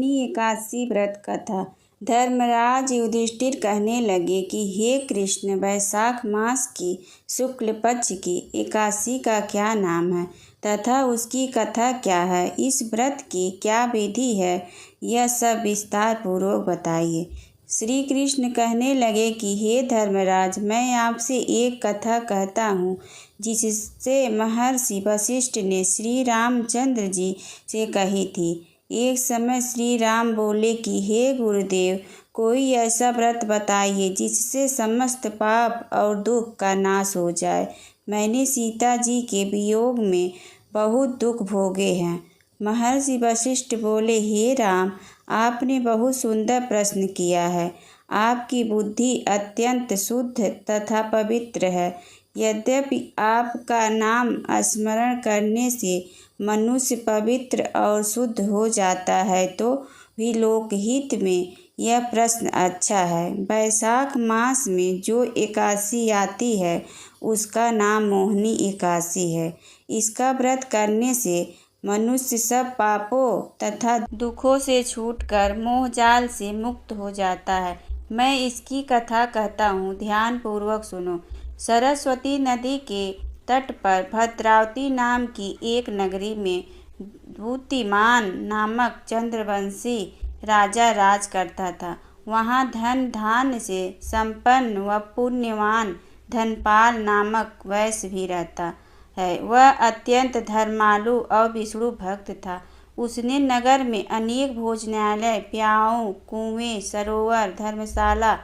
मोहिनी एकादशी व्रत कथा। धर्मराज युधिष्ठिर कहने लगे कि हे कृष्ण, वैशाख मास की शुक्ल पक्ष की एकादशी का क्या नाम है तथा उसकी कथा क्या है? इस व्रत की क्या विधि है? यह सब विस्तार पूर्वक बताइए। श्री कृष्ण कहने लगे कि हे धर्मराज, मैं आपसे एक कथा कहता हूँ जिससे महर्षि वशिष्ठ ने श्री रामचंद्र जी से कही थी। एक समय श्री राम बोले कि हे गुरुदेव, कोई ऐसा व्रत बताइए जिससे समस्त पाप और दुख का नाश हो जाए। मैंने सीता जी के वियोग में बहुत दुख भोगे हैं। महर्षि वशिष्ठ बोले, हे राम, आपने बहुत सुंदर प्रश्न किया है। आपकी बुद्धि अत्यंत शुद्ध तथा पवित्र है। यद्यपि आपका नाम स्मरण करने से मनुष्य पवित्र और शुद्ध हो जाता है, तो भी लोकहित में यह प्रश्न अच्छा है। वैशाख मास में जो एकादशी आती है उसका नाम मोहिनी एकादशी है। इसका व्रत करने से मनुष्य सब पापों तथा दुखों से छूटकर मोहजाल से मुक्त हो जाता है। मैं इसकी कथा कहता हूँ, ध्यान पूर्वक सुनो। सरस्वती नदी के तट पर भद्रावती नाम की एक नगरी में द्युतिमान नामक चंद्रवंशी राजा राज करता था। वहाँ धन धान्य से संपन्न व पुण्यवान धनपाल नामक वैश्य भी रहता है। वह अत्यंत धर्मालु और विष्णु भक्त था। उसने नगर में अनेक भोजनालय, प्याऊ, कुएं, सरोवर, धर्मशाला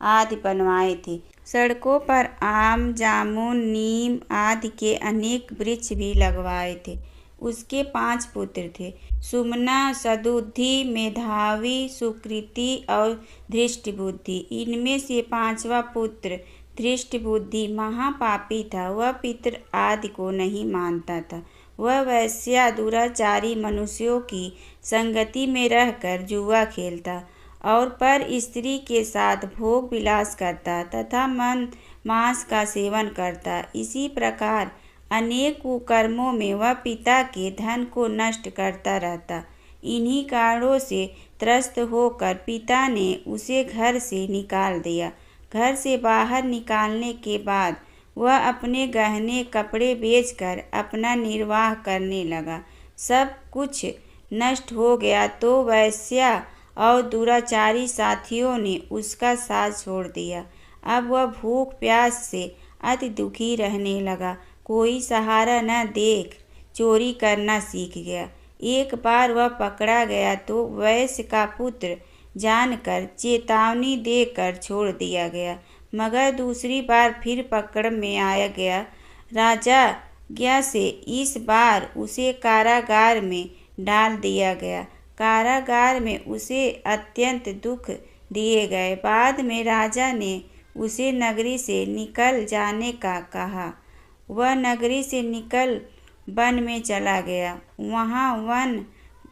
आदि बनवाए थे। सड़कों पर आम, जामुन, नीम आदि के अनेक वृक्ष भी लगवाए थे। उसके 5 पुत्र थे, सुमना, सदुद्धि, मेधावी, सुकृति और धृष्टबुद्धि। इनमें से 5वां पुत्र धृष्टबुद्धि महापापी था। वह पितृ आदि को नहीं मानता था। वह वैश्या दुराचारी मनुष्यों की संगति में रहकर जुआ खेलता और पर स्त्री के साथ भोग विलास करता तथा मांस का सेवन करता। इसी प्रकार अनेक कुकर्मों में वह पिता के धन को नष्ट करता रहता। इन्हीं कारणों से त्रस्त होकर पिता ने उसे घर से निकाल दिया। घर से बाहर निकालने के बाद वह अपने गहने कपड़े बेचकर अपना निर्वाह करने लगा। सब कुछ नष्ट हो गया तो वैश्या और दुराचारी साथियों ने उसका साथ छोड़ दिया। अब वह भूख प्यास से अति दुखी रहने लगा। कोई सहारा न देख चोरी करना सीख गया। एक बार वह पकड़ा गया तो वैश्य का पुत्र जानकर चेतावनी देकर छोड़ दिया गया, मगर दूसरी बार फिर पकड़ में आया गया। राजा से इस बार उसे कारागार में डाल दिया गया। कारागार में उसे अत्यंत दुख दिए गए। बाद में राजा ने उसे नगरी से निकल जाने का कहा। वह नगरी से निकल वन में चला गया। वहाँ वन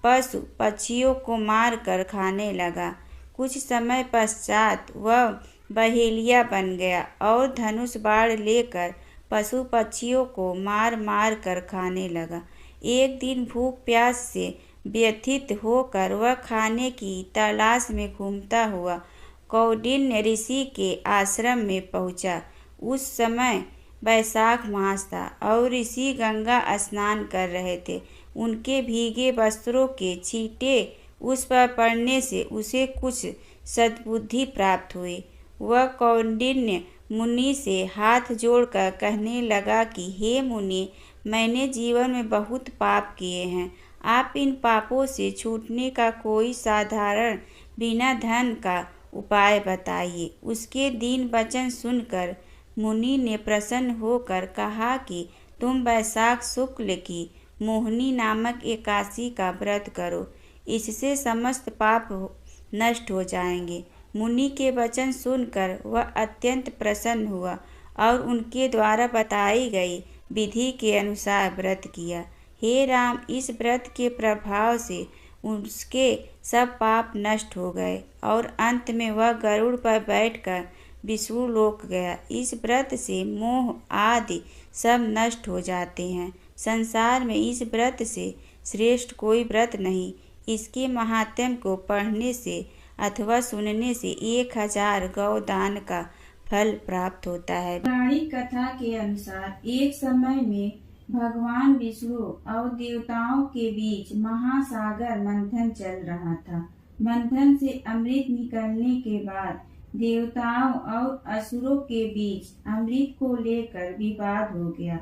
पशु पक्षियों को मार कर खाने लगा। कुछ समय पश्चात वह बहेलिया बन गया और धनुष बाण लेकर पशु पक्षियों को मार मार कर खाने लगा। एक दिन भूख प्यास से व्यथित होकर वह खाने की तलाश में घूमता हुआ कौंडिन्य ऋषि के आश्रम में पहुंचा। उस समय वैशाख मास था और ऋषि गंगा स्नान कर रहे थे। उनके भीगे वस्त्रों के छींटे उस पर पड़ने से उसे कुछ सद्बुद्धि प्राप्त हुई। वह कौंडिन्य मुनि से हाथ जोड़कर कहने लगा कि हे मुनि, मैंने जीवन में बहुत पाप किए हैं। आप इन पापों से छूटने का कोई साधारण बिना धन का उपाय बताइए। उसके दीन वचन सुनकर मुनि ने प्रसन्न होकर कहा कि तुम वैशाख शुक्ल की मोहिनी नामक एकादशी का व्रत करो, इससे समस्त पाप नष्ट हो जाएंगे। मुनि के वचन सुनकर वह अत्यंत प्रसन्न हुआ और उनके द्वारा बताई गई विधि के अनुसार व्रत किया। हे राम, इस व्रत के प्रभाव से उसके सब पाप नष्ट हो गए और अंत में वह गरुड़ पर बैठकर विष्णु लोक गया। इस व्रत से मोह आदि सब नष्ट हो जाते हैं। संसार में इस व्रत से श्रेष्ठ कोई व्रत नहीं। इसके महात्म्य को पढ़ने से अथवा सुनने से 1000 गौदान का फल प्राप्त होता है। पौराणिक कथा के अनुसार एक समय में भगवान विष्णु और देवताओं के बीच महासागर मंथन चल रहा था। मंथन से अमृत निकलने के बाद देवताओं और असुरों के बीच अमृत को लेकर विवाद हो गया।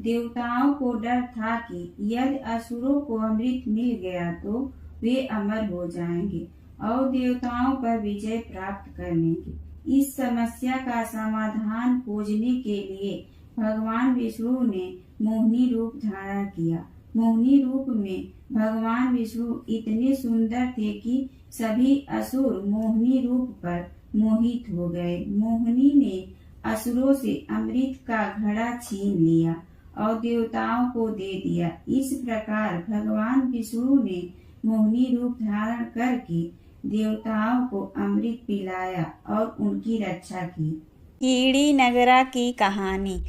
देवताओं को डर था कि यदि असुरों को अमृत मिल गया तो वे अमर हो जाएंगे और देवताओं पर विजय प्राप्त कर लेंगे। इस समस्या का समाधान खोजने के लिए भगवान विष्णु ने मोहिनी रूप धारण किया। मोहिनी रूप में भगवान विष्णु इतने सुंदर थे कि सभी असुर मोहिनी रूप पर मोहित हो गए। मोहिनी ने असुरों से अमृत का घड़ा छीन लिया और देवताओं को दे दिया। इस प्रकार भगवान विष्णु ने मोहिनी रूप धारण करके देवताओं को अमृत पिलाया और उनकी रक्षा की। कीड़ी नगरा की कहानी।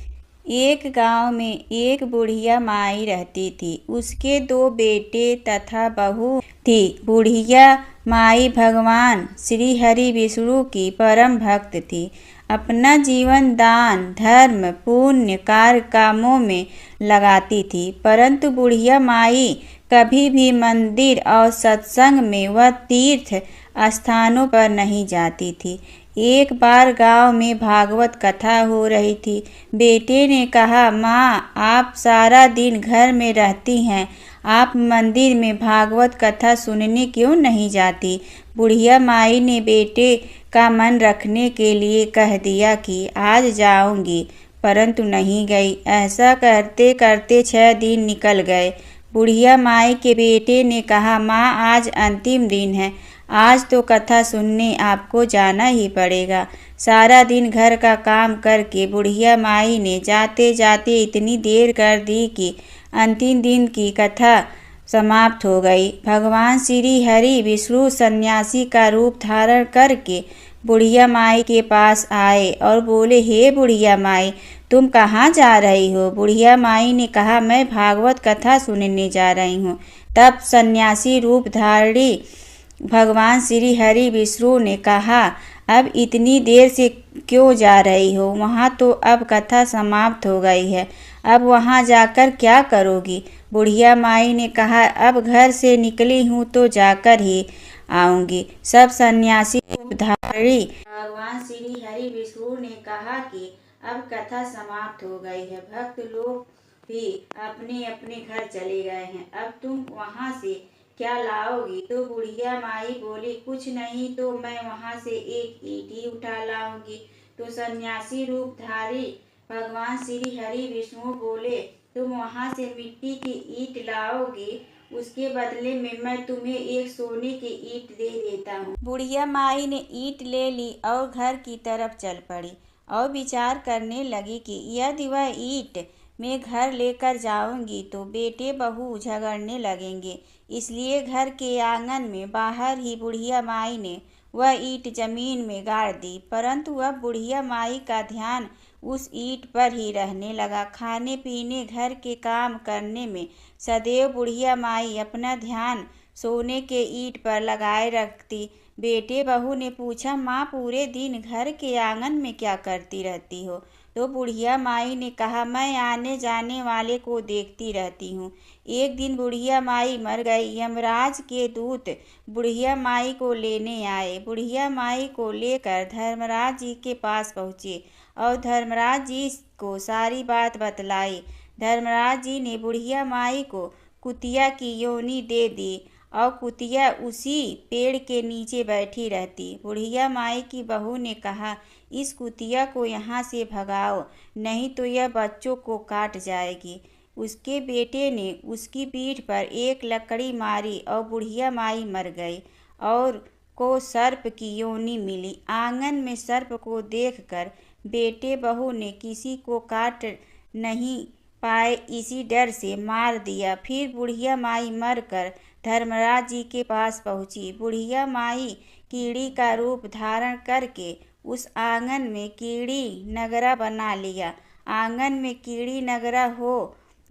एक गांव में एक बुढ़िया माई रहती थी। उसके 2 बेटे तथा बहू थी। बुढ़िया माई भगवान श्री हरि विष्णु की परम भक्त थी। अपना जीवन दान धर्म पुण्य कार्य कामों में लगाती थी, परंतु बुढ़िया माई कभी भी मंदिर और सत्संग में व तीर्थ स्थानों पर नहीं जाती थी। एक बार गांव में भागवत कथा हो रही थी। बेटे ने कहा, माँ आप सारा दिन घर में रहती हैं, आप मंदिर में भागवत कथा सुनने क्यों नहीं जाती? बुढ़िया माई ने बेटे का मन रखने के लिए कह दिया कि आज जाऊंगी, परंतु नहीं गई। ऐसा करते करते 6 दिन निकल गए। बुढ़िया माई के बेटे ने कहा, माँ आज अंतिम दिन है, आज तो कथा सुनने आपको जाना ही पड़ेगा। सारा दिन घर का काम करके बुढ़िया माई ने जाते जाते इतनी देर कर दी कि अंतिम दिन की कथा समाप्त हो गई। भगवान श्री हरि विष्णु सन्यासी का रूप धारण करके बुढ़िया माई के पास आए और बोले, हे बुढ़िया माई तुम कहाँ जा रही हो? बुढ़िया माई ने कहा, मैं भागवत कथा सुनने जा रही हूँ। तब सन्यासी रूप धारी भगवान श्री हरि विष्णु ने कहा, अब इतनी देर से क्यों जा रही हो? वहाँ तो अब कथा समाप्त हो गई है, अब वहाँ जाकर क्या करोगी? बुढ़िया माई ने कहा, अब घर से निकली हूँ तो जाकर ही आऊंगी। सब सन्यासी रूपधारी भगवान श्री हरि विष्णु ने कहा कि अब कथा समाप्त हो गई है, भक्त लोग भी अपने अपने घर चले गए हैं, अब तुम वहाँ से क्या लाओगी? तो बुढ़िया माई बोली, कुछ नहीं तो मैं वहाँ से एक ईंट ही उठा लाऊंगी। तो सन्यासी रूपधारी भगवान श्री हरि विष्णु बोले, तुम वहाँ से मिट्टी की ईंट लाओगी, उसके बदले में मैं तुम्हें एक सोने की ईंट दे देता हूँ। बुढ़िया माई ने ईंट ले ली और घर की तरफ चल पड़ी और विचार करने लगी कि यदि वह ईंट मैं घर लेकर जाऊंगी तो बेटे बहू झगड़ने लगेंगे, इसलिए घर के आंगन में बाहर ही बुढ़िया माई ने वह ईंट जमीन में गाड़ दी। परंतु अब बुढ़िया माई का ध्यान उस ईंट पर ही रहने लगा। खाने पीने घर के काम करने में सदैव बुढ़िया माई अपना ध्यान सोने के ईंट पर लगाए रखती। बेटे बहू ने पूछा, माँ पूरे दिन घर के आंगन में क्या करती रहती हो? तो बुढ़िया माई ने कहा, मैं आने जाने वाले को देखती रहती हूँ। एक दिन बुढ़िया माई मर गई। यमराज के दूत बुढ़िया माई को लेने आए। बुढ़िया माई को लेकर धर्मराज जी के पास पहुँचे और धर्मराज जी को सारी बात बतलाई। धर्मराज जी ने बुढ़िया माई को कुतिया की योनि दे दी और कुतिया उसी पेड़ के नीचे बैठी रहती। बुढ़िया माई की बहू ने कहा, इस कुतिया को यहाँ से भगाओ, नहीं तो यह बच्चों को काट जाएगी। उसके बेटे ने उसकी पीठ पर एक लकड़ी मारी और बुढ़िया माई मर गई और को सर्प की योनि मिली। आंगन में सर्प को देखकर बेटे बहू ने किसी को काट नहीं पाए इसी डर से मार दिया। फिर बुढ़िया माई मरकर धर्मराज जी के पास पहुँची। बुढ़िया माई कीड़ी का रूप धारण करके उस आंगन में कीड़ी नगरा बना लिया। आंगन में कीड़ी नगरा हो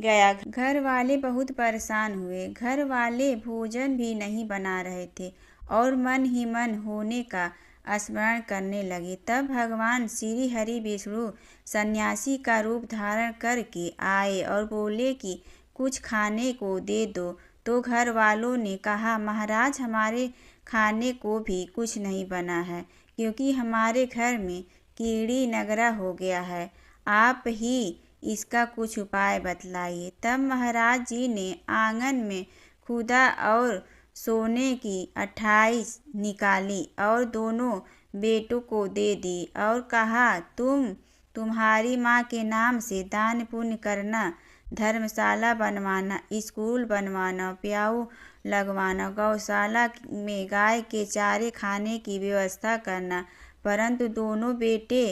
गया। घर वाले बहुत परेशान हुए। घर वाले भोजन भी नहीं बना रहे थे और मन ही मन होने का स्मरण करने लगे। तब भगवान श्री हरि विष्णु सन्यासी का रूप धारण करके आए और बोले कि कुछ खाने को दे दो। तो घर वालों ने कहा, महाराज, हमारे खाने को भी कुछ नहीं बना है, क्योंकि हमारे घर में कीड़ी नगरा हो गया है। आप ही इसका कुछ उपाय बतलाइए। तब महाराज जी ने आंगन में खुदा और सोने की 28 निकाली और दोनों बेटों को दे दी और कहा, तुम्हारी माँ के नाम से दान पुण्य करना, धर्मशाला बनवाना, स्कूल बनवाना, प्याऊ लगवाना, गौशाला में गाय के चारे खाने की व्यवस्था करना। परंतु दोनों बेटे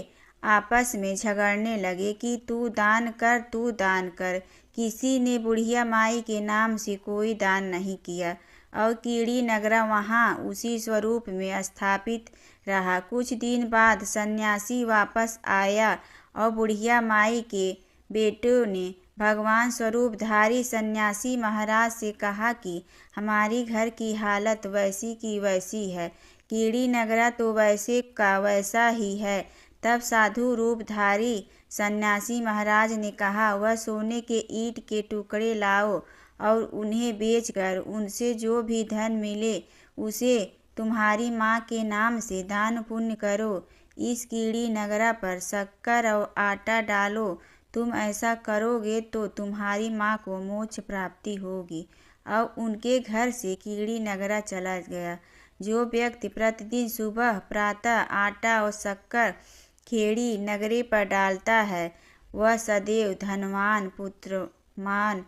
आपस में झगड़ने लगे कि तू दान कर, तू दान कर। किसी ने बुढ़िया माई के नाम से कोई दान नहीं किया और कीड़ी नगरा वहाँ उसी स्वरूप में स्थापित रहा। कुछ दिन बाद सन्यासी वापस आया और बुढ़िया माई के बेटों ने भगवान स्वरूपधारी सन्यासी महाराज से कहा कि हमारी घर की हालत वैसी की वैसी है, कीड़ी नगरा तो वैसे का वैसा ही है। तब साधु रूपधारी सन्यासी महाराज ने कहा, वह सोने के ईंट के टुकड़े लाओ और उन्हें बेचकर उनसे जो भी धन मिले उसे तुम्हारी माँ के नाम से दान पुण्य करो। इस कीड़ी नगरा पर शक्कर और आटा डालो। तुम ऐसा करोगे तो तुम्हारी माँ को मोक्ष प्राप्ति होगी। और उनके घर से कीड़ी नगरा चला गया। जो व्यक्ति प्रतिदिन सुबह प्रातः आटा और शक्कर खेड़ी नगरे पर डालता है, वह सदैव धनवान, पुत्रमान,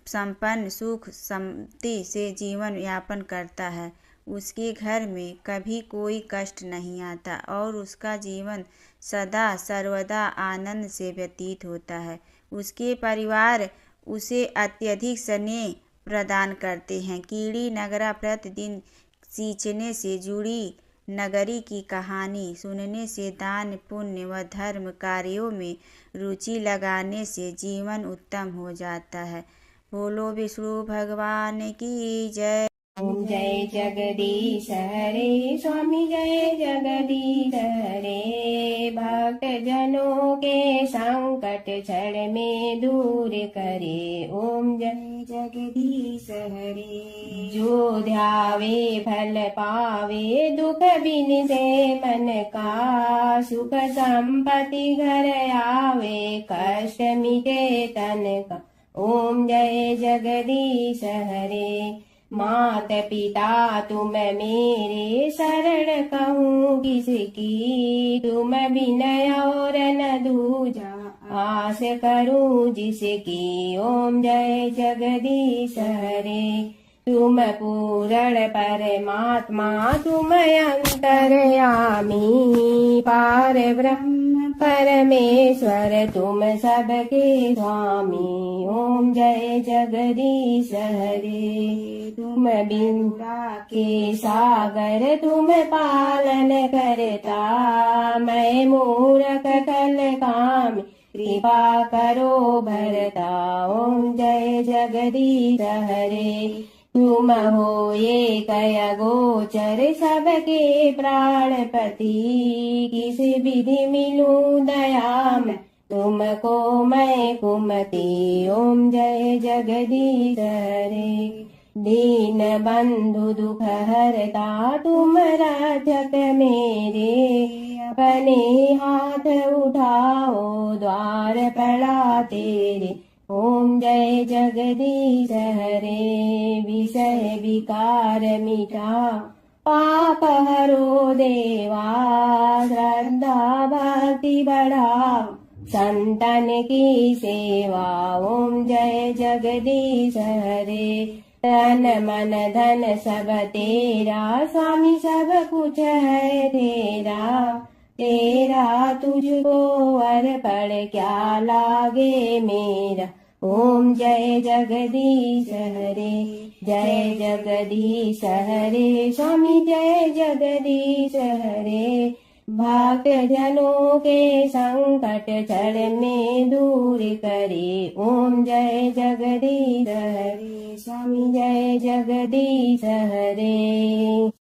संपन्न, सुख समृद्धि से जीवन यापन करता है। उसके घर में कभी कोई कष्ट नहीं आता और उसका जीवन सदा सर्वदा आनंद से व्यतीत होता है। उसके परिवार उसे अत्यधिक स्नेह प्रदान करते हैं। कीड़ी नगरा प्रतिदिन सींचने से जुड़ी नगरी की कहानी सुनने से, दान पुण्य व धर्म कार्यों में रुचि लगाने से जीवन उत्तम हो जाता है। बोलो विष्णु भगवान की जय। ओम जय जगदीश हरे स्वामी, जय जगदीश हरे। भक्त जनों के संकट क्षण में दूर करे। ओम जय जगदीश हरे। जो ध्यावे फल पावे, दुख बिन से मन का। सुख संपत्ति घर आवे, कष्ट मिटे तन का। ओम जय जगदीश हरे। मात पिता तुम मेरे, शरण कहूँ किसकी। तुम विनय और न दूजा, आस करूँ जिसकी। ओम जय जगदीश हरे। तुम पूर्ण परमात्मा, तुम अंतर्यामी। पार ब्रह्म परमेश्वर, तुम सबके स्वामी। ओम जय जगदीश हरे। तुम बिंदा के सागर, तुम पालन करता। मैं मूर्ख कल काम, कृपा करो भरता। ओम जय जगदीश हरे। तुम हो ये कय गोचर, सबके प्राणपति। किस विधि मिलूं दया में, तुमको मैं कुमति। ओम जय जगदीश हरे। दीन बंधु दुख हरता, तुम रक्षक मेरे। अपने हाथ उठाओ, द्वार पड़ा तेरे। ओम जय जगदीश हरे। विषय विकार मिटा, पाप हरो देवा। श्रद्धा भक्ति बढ़ाओ, संतन की सेवा। ओम जय जगदीश हरे। तन मन धन सब तेरा, स्वामी सब कुछ है तेरा। तेरा तुझको अर्पण क्या लागे मेरा। ओम जय जगदीश हरे। जय जगदीश हरे। स्वामी जय जगदीश हरे। भक्त जनों के संकट क्षण में दूर करे। ओम जय जगदीश हरे, स्वामी जय जगदीश हरे।